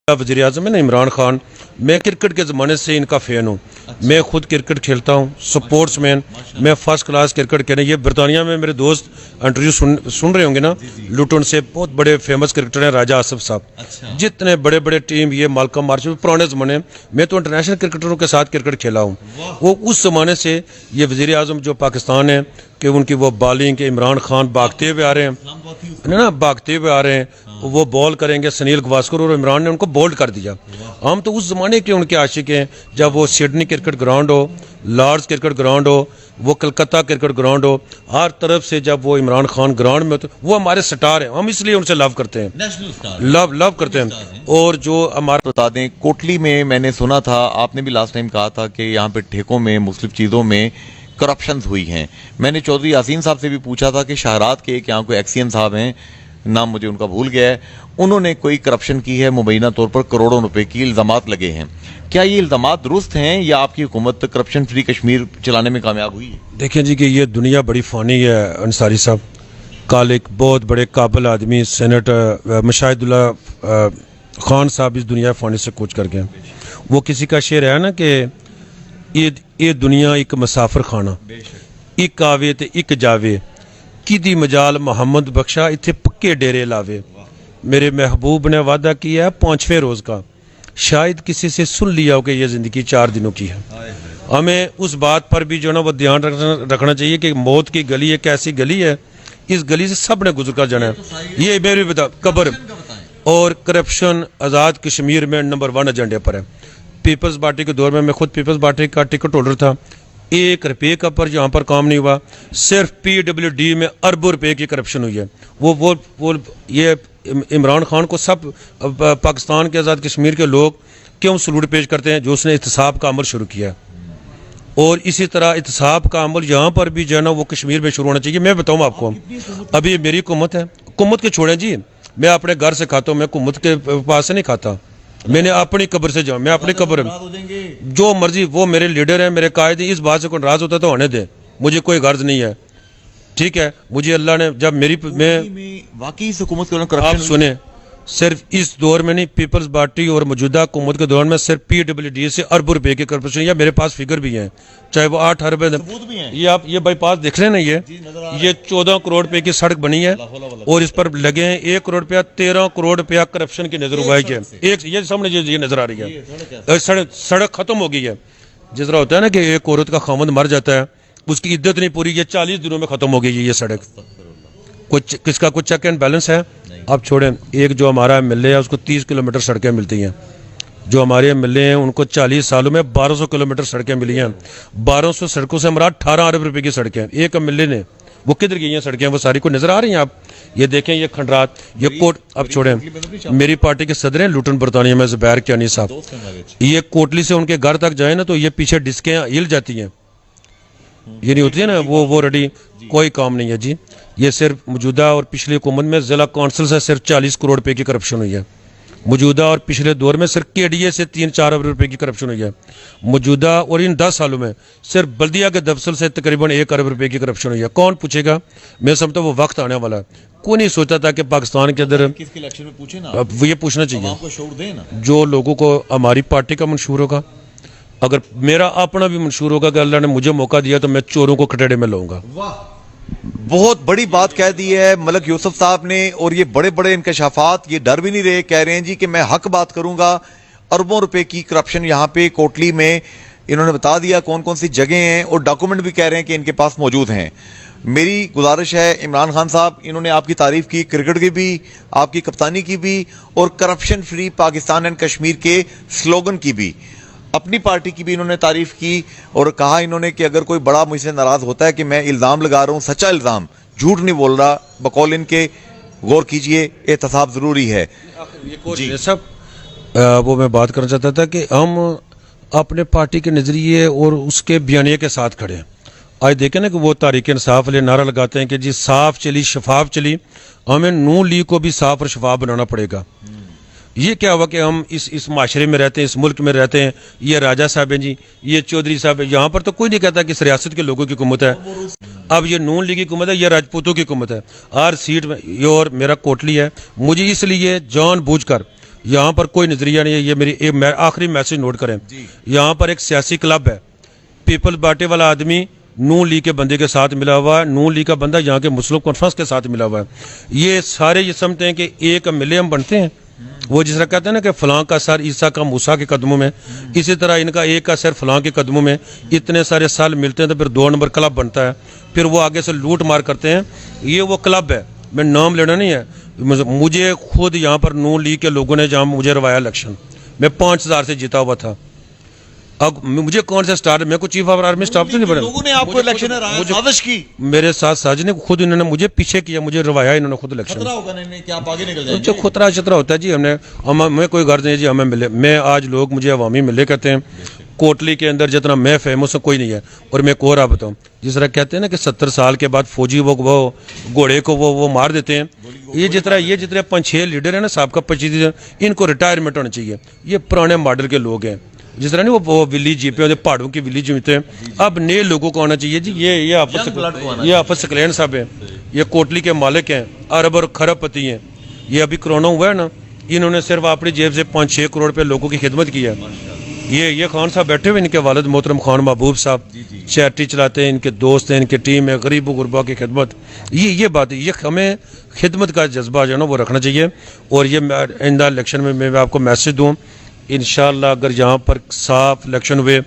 वज़ीर आज़म है ना इमरान खान, मैं क्रिकेट के ज़माने से इनका फ़ैन हूँ। मैं खुद क्रिकेट खेलता हूँ, स्पोर्ट्स मैन, मैं फर्स्ट क्लास क्रिकेट खेल। ये बरतानिया में मेरे दोस्त इंटरव्यू सुन रहे होंगे ना, लुटन से बहुत बड़े फेमस क्रिकेटर हैं राजा आसिफ साहब। जितने बड़े बड़े टीम, ये मालकम मार्शल, पुराने ज़माने, मैं तो इंटरनेशनल क्रिकेटरों के साथ क्रिकेट खेला हूँ। वो उस ज़माने से ये वज़ीर आज़म जो पाकिस्तान है कि उनकी वो बॉलिंग के इमरान खान भागते हुए आ रहे हैं ना, भागते हुए आ रहे हैं, वो बॉल करेंगे सुनील गावस्कर और इमरान ने उनको बोल्ड कर दिया। हम तो उस ज़माने के उनके आशिक हैं, जब वो सिडनी क्रिकेट ग्राउंड हो, लॉर्ड्स क्रिकेट ग्राउंड हो, वो कलकत्ता क्रिकेट ग्राउंड हो, हर तरफ से जब वो इमरान खान ग्राउंड में होते, वो हमारे स्टार हैं। हम इसलिए उनसे लव करते हैं, लव करते हैं। और जो हमारा बता दें, कोटली में मैंने सुना था, आपने भी लास्ट टाइम कहा था कि यहाँ पे ठेकों में, मुख्तलिफ चीज़ों में करप्शन हुई हैं। मैंने चौधरी यासीन साहब से भी पूछा था कि शाहरात के एक यहाँ कोई एक्सीएम साहब हैं, नाम मुझे उनका भूल गया है, उन्होंने कोई करप्शन की है, मुबैना तौर पर करोड़ों रुपए की इल्ज़ामात लगे हैं। क्या ये इल्ज़ामात दुरुस्त हैं या आपकी हुकूमत करप्शन फ्री कश्मीर चलाने में कामयाब हुई है? देखें जी कि ये दुनिया बड़ी फ़ानी है अंसारी साहब। कल एक बहुत बड़े काबिल आदमी सेनेटर मुशाहिदुल्लाह खान साहब इस दुनिया फ़ानी से कूच कर गए। वो किसी का शेर है ना कि ये दुनिया एक मुसाफिर खाना, एक आवे ते एक जावे, किदी मजाल मोहम्मद बख्शा इत्थे पक्के डेरे लावे। मेरे महबूब ने वादा किया है 5वें रोज़ का, शायद किसी से सुन लिया हो कि ये ज़िंदगी 4 दिनों की है। हमें उस बात पर भी जो ना वो ध्यान रखना चाहिए कि मौत की गली एक ऐसी गली है, इस गली से सब ने गुजर कर जाना है। ये मेरी बता कब्र और करप्शन आज़ाद कश्मीर में नंबर 1 एजेंडे पर है। पीपल्स पार्टी के दौर में मैं खुद पीपल्स पार्टी का टिकट होल्डर था। 1 रुपये का पर यहाँ पर काम नहीं हुआ, सिर्फ PWD में अरबों रुपए की करप्शन हुई है। वो ये इमरान खान को सब पाकिस्तान के आज़ाद कश्मीर के लोग क्यों सलूट पेश करते हैं, जो उसने एहतसाब का अमल शुरू किया है। और इसी तरह एहतसाब का अमल यहाँ पर भी जो है ना वो कश्मीर में शुरू होना चाहिए। मैं बताऊँ आपको, अभी मेरी हुकूमत है, हुकूमत के छोड़ें जी, मैं अपने घर से खाता हूँ, मैं हुकूमत के पास से नहीं खाता, मैंने अपनी कब्र से जाऊँ, मैं अपनी कब्र जो मर्जी, वो मेरे लीडर हैं, मेरे कायद। इस बात से कोई नाराज होता तो होने दे, मुझे कोई गर्ज नहीं है, ठीक है। मुझे अल्लाह ने जब मैं वाकई हुकूमत के दौरान आप सुने, सिर्फ इस दौर में नहीं, पीपल्स पार्टी और मौजूदा हुकूमत के दौरान में सिर्फ PWD से अरबों रुपए की करप्शन, या मेरे पास फिगर भी हैं, चाहे वो 8 अरब है। ये आप ये बाईपास देख रहे हैं ना, ये 14 करोड़ रुपए की सड़क बनी है और इस पर लगे हैं 1 करोड़ रुपया, 13 करोड़ रुपया करप्शन की नजर उगाई है। एक ये सामने ये नजर आ रही है, सड़क खत्म हो गई है। जिस तरह होता है ना कि एक औरत का खामद मर जाता है, उसकी इद्दत नहीं पूरी, ये 40 दिनों में खत्म हो गई है ये सड़क। कुछ किसका कुछ चेक एंड बैलेंस है? अब छोड़ें, एक जो हमारा MLA है उसको 30 किलोमीटर सड़कें मिलती हैं, जो हमारे MLA हैं उनको 40 सालों में 1200 किलोमीटर सड़कें मिली हैं। 1200 सड़कों से हमारा 18 अरब रुपए की सड़कें एक MLA ने, वो किधर गई हैं सड़कें? वो सारी को नजर आ रही हैं आप, ये देखें, ये खंडरात, ये कोट। अब छोड़ें, मेरी पार्टी के सदर हैं लुटन बरतानिया में ज़ुबैर कियानी साहब, ये कोटली से उनके घर तक जाए ना तो ये पीछे डिस्कें हिल जाती हैं, ये नहीं होती है ना, वो रेडी, कोई काम नहीं है जी। ये सिर्फ मौजूदा और पिछली हुकूमत में ज़िला कौंसिल से सिर्फ 40 करोड़ रुपए की करप्शन हुई है। मौजूदा और पिछले दौर में सिर्फ KDA से 3-4 अरब रुपए की करप्शन हुई है। मौजूदा और इन 10 सालों में सिर्फ बल्दिया के दफ्तर से तकरीबन 1 अरब रुपए की करप्शन हुई है। कौन पूछेगा? मैं समझता हूँ वो वक्त आने वाला है। कोई नहीं सोचता था कि पाकिस्तान के अंदर अब ये पूछना चाहिए जो लोगों को हमारी पार्टी का मंशूर होगा। अगर मेरा अपना भी मंशूर होगा कि अल्लाह ने मुझे मौका दिया तो मैं चोरों को खटेड़े में लाऊंगा। बहुत बड़ी बात कह दी है मलक यूसुफ साहब ने, और ये बड़े बड़े इंकशाफात, ये डर भी नहीं रहे, कह रहे हैं जी कि मैं हक बात करूंगा। अरबों रुपए की करप्शन यहाँ पे कोटली में, इन्होंने बता दिया कौन कौन सी जगह हैं और डॉक्यूमेंट भी कह रहे हैं कि इनके पास मौजूद हैं। मेरी गुजारिश है इमरान खान साहब, इन्होंने आपकी तारीफ की, क्रिकेट की भी, आपकी कप्तानी की भी, और corruption free Pakistan and Kashmir के स्लोगन की भी, अपनी पार्टी की भी इन्होंने तारीफ की। और कहा इन्होंने कि अगर कोई बड़ा मुझसे नाराज होता है कि मैं इल्ज़ाम लगा रहा हूँ, सच्चा इल्ज़ाम, झूठ नहीं बोल रहा, बकौल इनके, गौर कीजिए, एहतसाब ज़रूरी है जी। सब वो मैं बात करना चाहता था कि हम अपने पार्टी के नज़रिए और उसके बयानिए के साथ खड़े हैं। आज देखें ना कि वो तहरीक इंसाफ वाले नारा लगाते हैं कि जी साफ चली शफाफ चली, हमें नून लीग को भी साफ और शफाफ बनाना पड़ेगा। ये क्या हुआ कि हम इस माशरे में रहते हैं, इस मुल्क में रहते हैं, ये राजा साहब हैं जी, ये चौधरी साहब है, यहाँ पर तो कोई नहीं कहता कि इस रियासत के लोगों की हुकूमत है। अब ये नून लीग की हुकूमत है, ये राजपूतों की हुकूमत है। हर सीट में ये, और मेरा कोटली है, मुझे इसलिए जानबूझकर یہاں پر کوئی نظریہ نہیں ہے. یہ میری آخری میسج نوٹ کریں. یہاں پر ایک سیاسی کلب ہے. پیپلز پارٹی والا آدمی نون لیگ کے بندے کے ساتھ ملا ہوا ہے, نون لیگ کا بندہ یہاں کے مسلم کانفرنس کے ساتھ ملا ہوا ہے. یہ سارے یہ سمجھتے ہیں کہ ایک ملے ہم بنتے ہیں. وہ جس طرح کہتے ہیں نا کہ فلاں کا سر عیسیٰ کا موسیٰ کے قدموں میں, اسی طرح ان کا ایک کا سر فلاں کے قدموں میں. اتنے سارے سال ملتے ہیں تو پھر 2 نمبر کلب بنتا ہے, پھر وہ آگے سے لوٹ مار کرتے ہیں. یہ وہ کلب ہے, میں نام لینا نہیں ہے. مجھے خود یہاں پر نون لیگ کے لوگوں نے جہاں مجھے روایا الیکشن, میں 5000 سے جیتا ہوا تھا. اب مجھے کون سے سٹار, میں کو چیف آف آرمی سٹاف سے نہیں بنا. لوگوں نے آپ کو الیکشن سازش کی, میرے ساتھ سازش نے خود, انہوں نے مجھے پیچھے کیا, مجھے روایا انہوں نے خود الیکشن. خطرہ ہوگا نہیں کہ آپ آگے نکل جائیں. جو خطرہ شطرہ ہوتا ہے جی, ہمیں کوئی غرض نہیں جی ہمیں ملے. میں آج لوگ مجھے عوامی ملے کہتے ہیں. کوٹلی کے اندر جتنا میں فیمس ہوں کوئی نہیں ہے. اور میں کو رہا بتاؤں, جس طرح کہتے ہیں نا کہ 70 سال کے بعد فوجی وہ گھوڑے کو وہ مار دیتے ہیں, یہ جتنے 5-6 لیڈر ہیں نا سابقہ 25, ان کو ریٹائرمنٹ ہونا چاہیے. یہ پرانے ماڈل کے لوگ ہیں, جس طرح نہیں وہ ولی جیپیں ہوتے, پہاڑوں کی ولی جی ہوتے ہیں. اب نئے لوگوں کو آنا چاہیے جی. یہ آفت سکلین صاحب ہیں, یہ کوٹلی کے مالک ہیں, ارب اور خرب پتی ہیں. یہ ابھی کرونا ہوا ہے نا, انہوں نے صرف اپنی جیب سے 5-6 کروڑ پہ لوگوں کی خدمت کی ہے. یہ خان صاحب بیٹھے ہوئے, ان کے والد محترم خان محبوب صاحب چیریٹی چلاتے ہیں, ان کے دوست ہیں, ان کی ٹیم ہے, غریب و غربا کی خدمت. یہ بات ہے, یہ ہمیں خدمت کا جذبہ جو ہے نا وہ رکھنا چاہیے. اور یہ آئندہ الیکشن میں آپ کو میسج دوں, انشاءاللہ اگر یہاں پر صاف الیکشن ہوئے,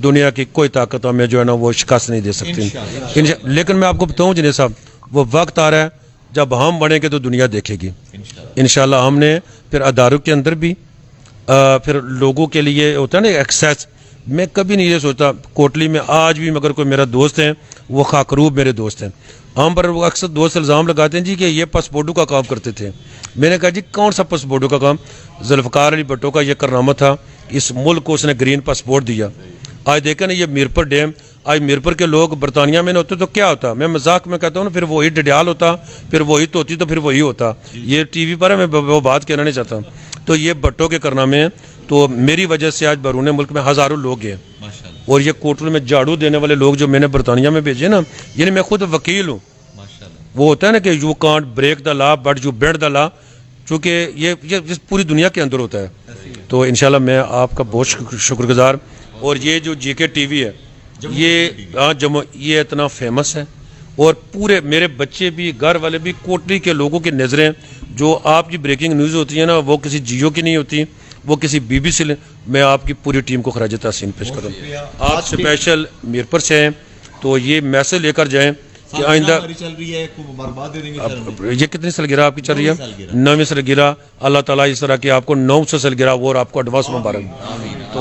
دنیا کی کوئی طاقت ہمیں جو ہے نا وہ شکست نہیں دے سکتی. لیکن میں آپ کو بتاؤں جنید صاحب, وہ وقت آ رہا ہے جب ہم بڑھیں گے تو دنیا دیکھے گی انشاءاللہ. ہم نے پھر اداروں کے اندر بھی پھر لوگوں کے لیے ہوتا ہے نا ایکسیس. میں کبھی نہیں یہ سوچتا, کوٹلی میں آج بھی مگر کوئی میرا دوست ہے, وہ خاکروب میرے دوست ہیں, ہم پر وہ اکثر دوست الزام لگاتے ہیں جی کہ یہ پاسپورٹوں کا کام کرتے تھے. میں نے کہا جی کون سا پاسپورٹوں کا کام؟ ذوالفقار علی بھٹو کا یہ کارنامہ تھا, اس ملک کو اس نے گرین پاسپورٹ دیا. آج دیکھیں نا یہ میرپر ڈیم, آج میرپر کے لوگ برطانیہ میں نہ ہوتے تو کیا ہوتا؟ میں مذاق میں کہتا ہوں نا, پھر وہی ڈڈیال ہوتا, پھر وہی توتی, تو پھر وہی ہوتا. یہ ٹی وی پر ہے, میں وہ بات کہنا نہیں چاہتا. تو یہ بھٹو کے کارنامے ہیں, تو میری وجہ سے آج بیرون ملک میں ہزاروں لوگ ہیں. اور یہ کوٹل میں جھاڑو دینے والے لوگ جو میں نے برطانیہ میں بھیجے نا, یعنی میں خود وکیل ہوں. وہ ہوتا ہے نا کہ you can't break the law but you bend the law, چونکہ یہ پوری دنیا کے اندر ہوتا ہے. تو انشاءاللہ میں آپ کا بہت شکر گزار. اور یہ جو جی کے ٹی وی ہے, یہ اتنا فیمس ہے, اور پورے میرے بچے بھی, گھر والے بھی, کوٹلی کے لوگوں کی نظریں جو آپ کی بریکنگ نیوز ہوتی ہے نا, وہ کسی جیو کی نہیں ہوتی, وہ کسی بی بی سی. میں آپ کی پوری ٹیم کو خراج تحسین پیش کروں. آپ اسپیشل میرپر سے ہیں, تو یہ میسج لے کر جائیں کہ آئندہ یہ کتنی سالگرہ آپ کی چل رہی ہے؟ 9ویں سالگرہ. اللہ تعالیٰ اس طرح کی آپ کو 900 سالگرہ اور آپ کو ایڈوانس مبارک.